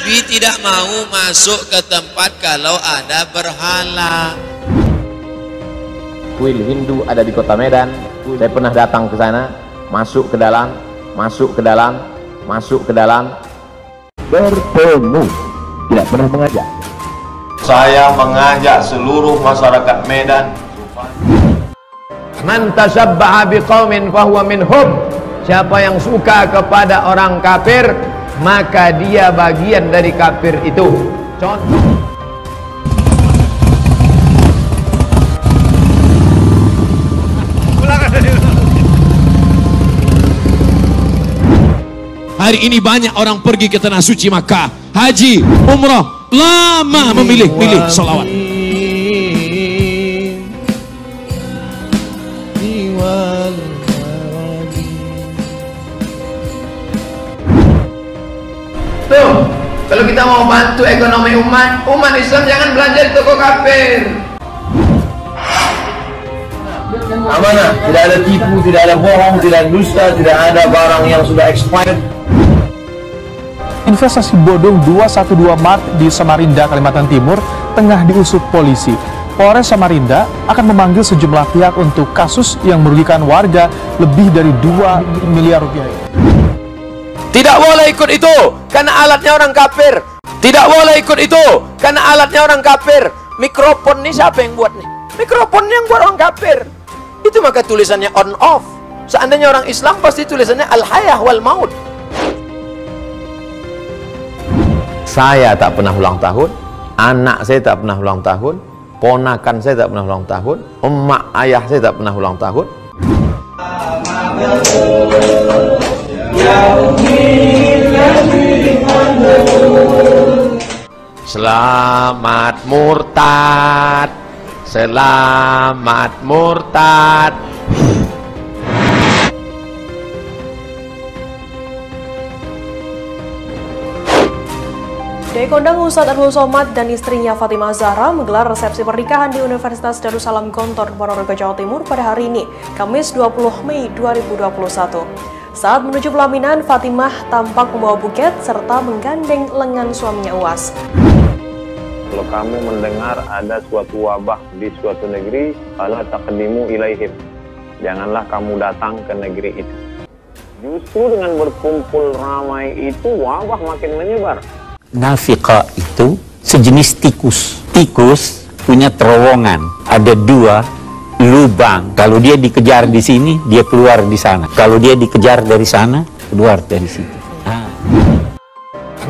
Nabi tidak mau masuk ke tempat kalau ada berhala. Kuil Hindu ada di kota Medan. Saya pernah datang ke sana, masuk ke dalam, masuk ke dalam, masuk ke dalam, bertemu, tidak pernah mengajak. Saya mengajak seluruh masyarakat Medan. Man tashabbaha biqaumin fahuwa minhum. Siapa yang suka kepada orang kafir, maka dia bagian dari kafir itu. Contoh. Hari ini banyak orang pergi ke tanah suci Makkah, haji, umrah, lama memilih-pilih sholawat. Tuh, kalau kita mau bantu ekonomi umat Islam jangan belanja di toko kafir. Amanah, tidak ada tipu, tidak ada bohong, tidak ada dusta, tidak ada barang yang sudah expired. Investasi bodong 212 Mart di Samarinda, Kalimantan Timur tengah diusut polisi. Polres Samarinda akan memanggil sejumlah pihak untuk kasus yang merugikan warga lebih dari 2 miliar rupiah. Tidak boleh ikut itu karena alatnya orang kafir. Tidak boleh ikut itu karena alatnya orang kafir. Mikrofon ini siapa yang buat nih? Mikrofon yang buat orang kafir. Itu maka tulisannya on off. Seandainya orang Islam pasti tulisannya al-hayah wal maut. Saya tak pernah ulang tahun, anak saya tak pernah ulang tahun, ponakan saya tak pernah ulang tahun, emak ayah saya tak pernah ulang tahun. Selamat murtad, selamat murtad. Kiai Kondang Ustadz Abdul Somad dan istrinya Fatimah Zahra menggelar resepsi pernikahan di Universitas Darussalam Gontor, Ponorogo, Jawa Timur pada hari ini, Kamis 20 Mei 2021. Saat menuju pelaminan, Fatimah tampak membawa buket serta menggandeng lengan suaminya Uwas. Kalau kamu mendengar ada suatu wabah di suatu negeri, fala taqdimu ilaihim. Janganlah kamu datang ke negeri itu. Justru dengan berkumpul ramai itu wabah makin menyebar. Nafiqah itu sejenis tikus. Tikus punya terowongan, ada 2 lubang. Kalau dia dikejar di sini, dia keluar di sana. Kalau dia dikejar dari sana, keluar dari situ.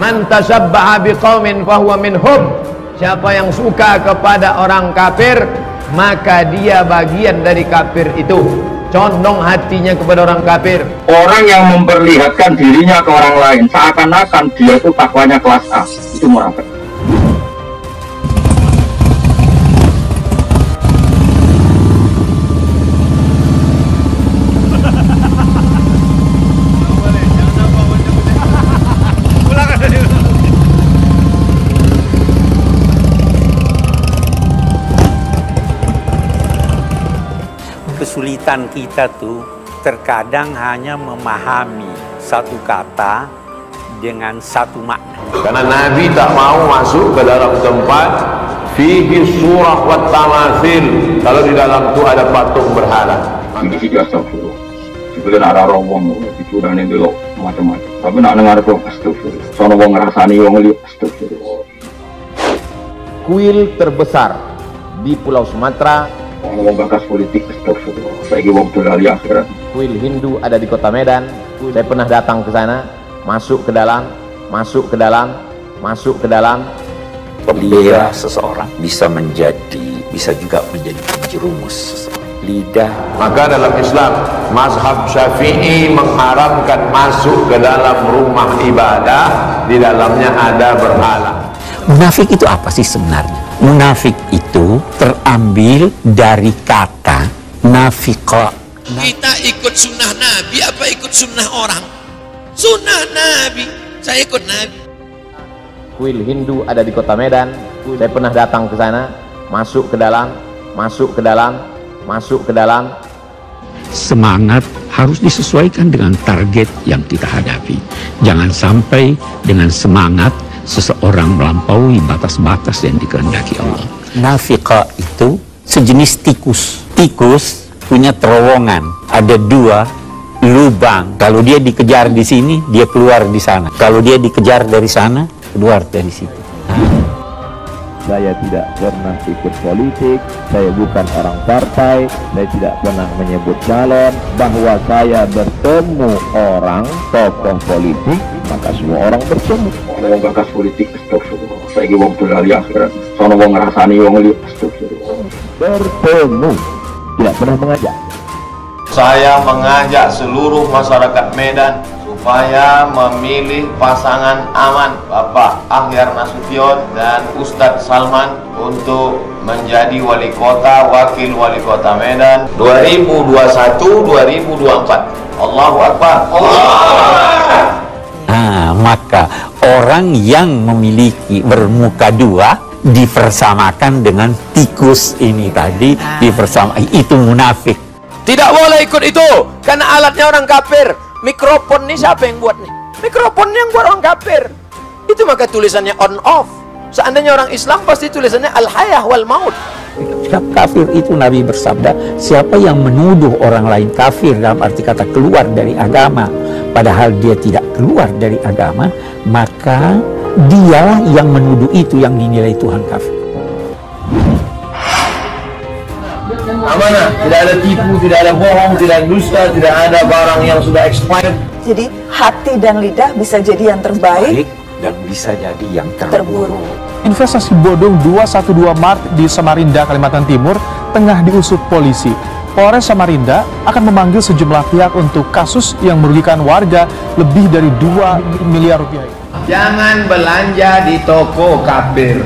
Man tashabbaha biqaumin fahuwa minhum. Siapa yang suka kepada orang kafir, maka dia bagian dari kafir itu. Condong hatinya kepada orang kafir. Orang yang memperlihatkan dirinya ke orang lain seakan-akan dia itu takwanya kelas A, itu munafik. Kesulitan kita tuh terkadang hanya memahami satu kata dengan satu makna. Karena Nabi tak mau masuk ke dalam tempat fihi surah wa tamathil, kalau di dalam itu ada patung berhala. Nanti sih astagfirullah. Sebenarnya ada rombong itu dan yang belok macam-macam. Tapi nak dengar itu astagfirullah. Sono wong ngrasani wong liya astagfirullah. Kuil terbesar di Pulau Sumatera. Ngomong bakas politik astagfirullah. Saiki wong dolali akhirat. Kuil Hindu ada di kota Medan. Saya pernah datang ke sana, masuk ke dalam, masuk ke dalam, masuk ke dalam. Lidah seseorang bisa juga menjadi penjerumus lidah. Maka dalam Islam, mazhab Syafi'i mengharamkan masuk ke dalam rumah ibadah di dalamnya ada berhala. Munafik itu apa sih sebenarnya? Munafik itu terambil dari kata nafiqah. Kita ikut sunnah Nabi apa ikut sunnah orang? Sunnah Nabi, saya ikut Nabi. Kuil Hindu ada di kota Medan. Saya pernah datang ke sana, masuk ke dalam, masuk ke dalam, masuk ke dalam. Semangat harus disesuaikan dengan target yang kita hadapi. Jangan sampai dengan semangat seseorang melampaui batas-batas yang dikehendaki Allah. Nafiqah itu sejenis tikus. Tikus punya terowongan, ada 2 lubang. Kalau dia dikejar di sini, dia keluar di sana. Kalau dia dikejar dari sana, keluar dari situ. Saya tidak pernah ikut politik, saya bukan orang partai, saya tidak pernah menyebut calon. Bahwa saya bertemu orang, tokoh politik, maka semua orang bertemu. Kalau gagas politik, astagfirullah. Saya wong tulali akhirat, sono wong ngrasani wong liya, astagfirullah. Bertemu, tidak pernah mengajak. Saya mengajak seluruh masyarakat Medan supaya memilih pasangan aman Bapak Akhyar Nasution dan Ustadz Salman untuk menjadi wali kota, wakil wali kota Medan 2021-2024. Allahu Akbar. Maka orang yang memiliki bermuka 2 dipersamakan dengan tikus ini tadi, dipersamai, itu munafik. Tidak boleh ikut itu, karena alatnya orang kafir. Mikrofon ini siapa yang buat nih? Mikrofon yang buat orang kafir. Itu maka tulisannya on off. Seandainya orang Islam pasti tulisannya al-hayah wal maut. Sikap kafir itu Nabi bersabda, siapa yang menuduh orang lain kafir dalam arti kata keluar dari agama, padahal dia tidak keluar dari agama, maka dialah yang menuduh itu yang dinilai Tuhan kafir. Amanah, tidak ada tipu, tidak ada bohong, tidak ada dusta, tidak ada barang yang sudah expired. Jadi hati dan lidah bisa jadi yang terbaik dan bisa jadi yang terburuk. Investasi bodong 212 Mart di Samarinda, Kalimantan Timur tengah diusut polisi. Polres Samarinda akan memanggil sejumlah pihak untuk kasus yang merugikan warga lebih dari 2 miliar rupiah. Jangan belanja di toko kafir.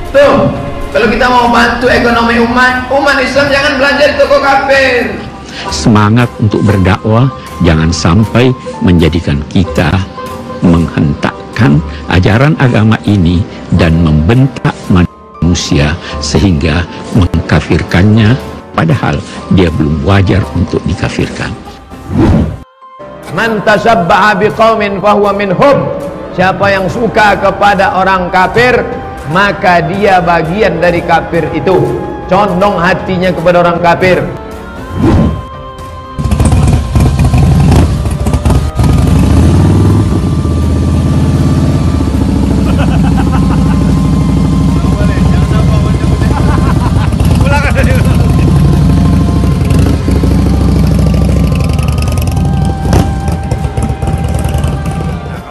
Tuh, kalau kita mau bantu ekonomi umat Islam, jangan belanja di toko kafir. Semangat untuk berdakwah jangan sampai menjadikan kita menghentakkan ajaran agama ini dan membentak manusia sehingga mengkafirkannya, padahal dia belum wajar untuk dikafirkan. Man tasabbaha biqaumin fahuwa minhum. Siapa yang suka kepada orang kafir, maka dia bagian dari kafir itu. Condong hatinya kepada orang kafir.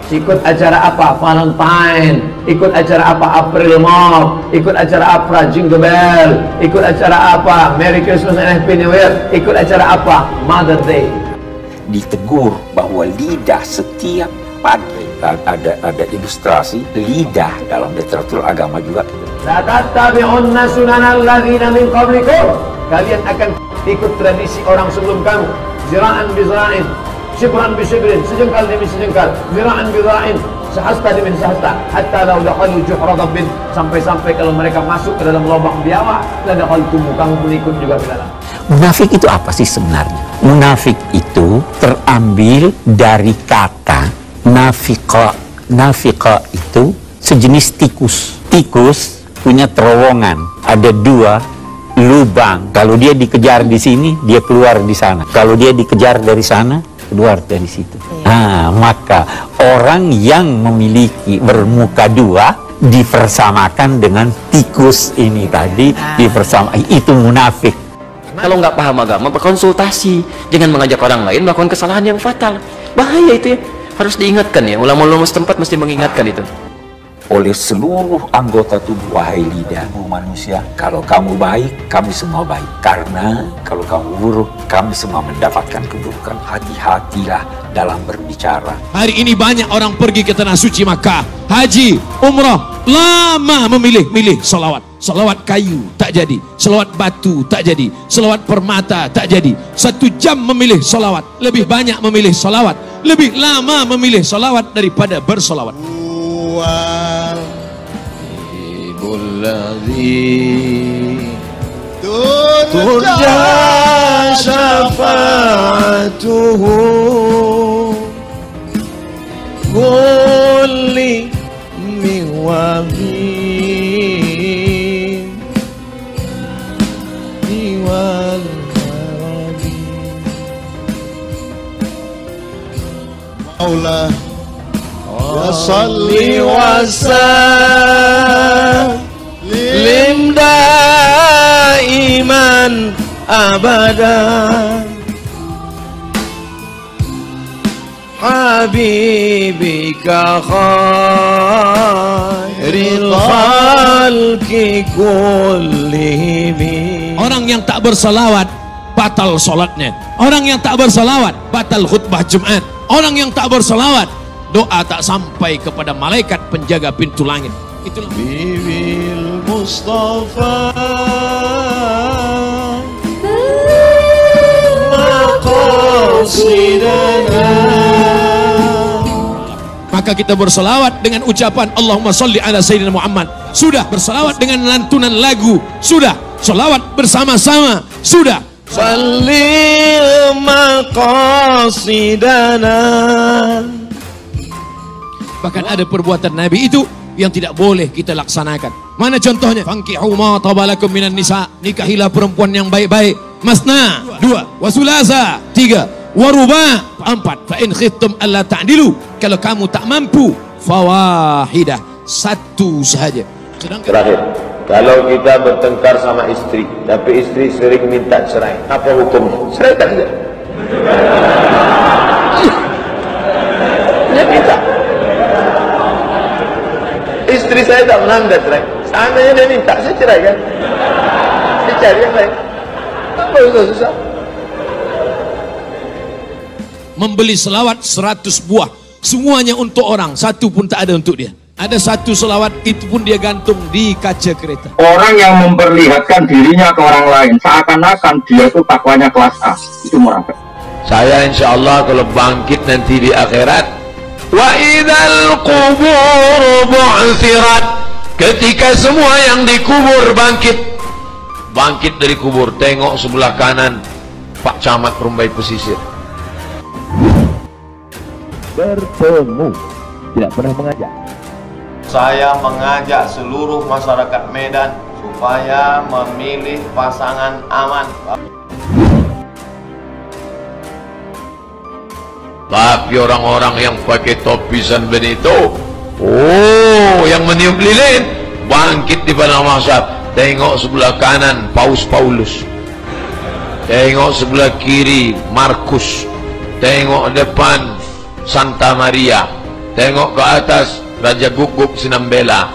Ikut acara apa? Valentine. Ikut acara apa? April Mop. Ikut acara apa? Jingle Bell. Ikut acara apa? Merry Christmas and Happy New Year. Ikut acara apa? Mother Day. Ditegur bahwa lidah setiap pagi ada ilustrasi lidah dalam literatur agama juga. La tattabi'unna sunanal ladzina min qablikum. Kalian akan ikut tradisi orang sebelum kamu. Zira'an bi zira'in, shibran bi shibrin, sejengkal demi sejengkal, zira'an bi zira'in, sehasta demi sehasta, hatta law dakhalu juhra dabbin, sampai-sampai kalau mereka masuk ke dalam lubang biawak, la dakhaltum, kamu pun ikut juga ke dalam. Munafik itu apa sih sebenarnya? Munafik itu terambil dari kata nafiqa. Nafiqa itu sejenis tikus. Tikus punya terowongan, ada 2 lubang. Kalau dia dikejar di sini, dia keluar di sana. Kalau dia dikejar dari sana, keluar dari situ. Maka orang yang memiliki bermuka 2 dipersamakan dengan tikus ini tadi, dipersamai, itu munafik. Kalau nggak paham agama, berkonsultasi. Jangan mengajak orang lain melakukan kesalahan yang fatal. Bahaya itu ya. Harus diingatkan ya. Ulama-ulama setempat mesti mengingatkan itu. Oleh seluruh anggota tubuh, wahai lidah manusia, kalau kamu baik, kami semua baik. Karena kalau kamu buruk, kami semua mendapatkan keburukan. Hati-hatilah dalam berbicara. Hari ini banyak orang pergi ke tanah suci Makkah, haji, umrah, lama memilih salawat. Salawat kayu tak jadi, salawat batu tak jadi, salawat permata tak jadi. 1 jam memilih salawat, lebih banyak memilih salawat, lebih lama memilih salawat daripada bersalawat. Turja syafa'atuhu kulli Maulah ya salli wa sallim daiman abadan habibika khairil khalqi kullihim. Orang yang tak bersalawat batal sholatnya. Orang yang tak bersalawat batal khutbah Jumat. Orang yang tak bersalawat doa tak sampai kepada malaikat penjaga pintu langit. Itulah Bibil Mustafa maqasidana. Maka kita bersalawat dengan ucapan Allahumma salli ala Sayyidina Muhammad. Sudah. Bersalawat dengan lantunan lagu. Sudah. Salawat bersama-sama. Sudah. Salli maqasidana. Bahkan ada perbuatan Nabi itu yang tidak boleh kita laksanakan. Mana contohnya? Fankihu ma tabalakum minan nisa. Nikahilah perempuan yang baik-baik. Masna 2, wasulasa 3, waruba 4. Fa in khiftum alla ta'dilu. Kalau kamu tak mampu, fawahidah, satu sahaja. Terakhir, kalau kita bertengkar sama istri, tapi istri sering minta cerai, apa hukumnya? Ceraikan saja. Dia minta. Istri saya tak menanda cerai. Seandainya dia minta, saya ceraikan. Saya cari yang lain. Apa susah-susah? Membeli selawat 100 buah, semuanya untuk orang, satu pun tak ada untuk dia. Ada satu selawat, itu pun dia gantung di kaca kereta. Orang yang memperlihatkan dirinya ke orang lain seakan-akan dia itu takwanya kelas A, itu munafik. Saya insya Allah kalau bangkit nanti di akhirat, wa idzal qubur bu'thirat, ketika semua yang dikubur bangkit dari kubur, tengok sebelah kanan Pak Camat Rumbai Pesisir. Bertemu, tidak pernah mengajak. Saya mengajak seluruh masyarakat Medan supaya memilih pasangan aman. Tapi orang-orang yang pakai topi San Benito, yang meniup lilin, bangkit di padang mahsyar. Tengok sebelah kanan Paus Paulus, tengok sebelah kiri Markus, tengok depan Santa Maria, tengok ke atas Raja Guguk Sinambela,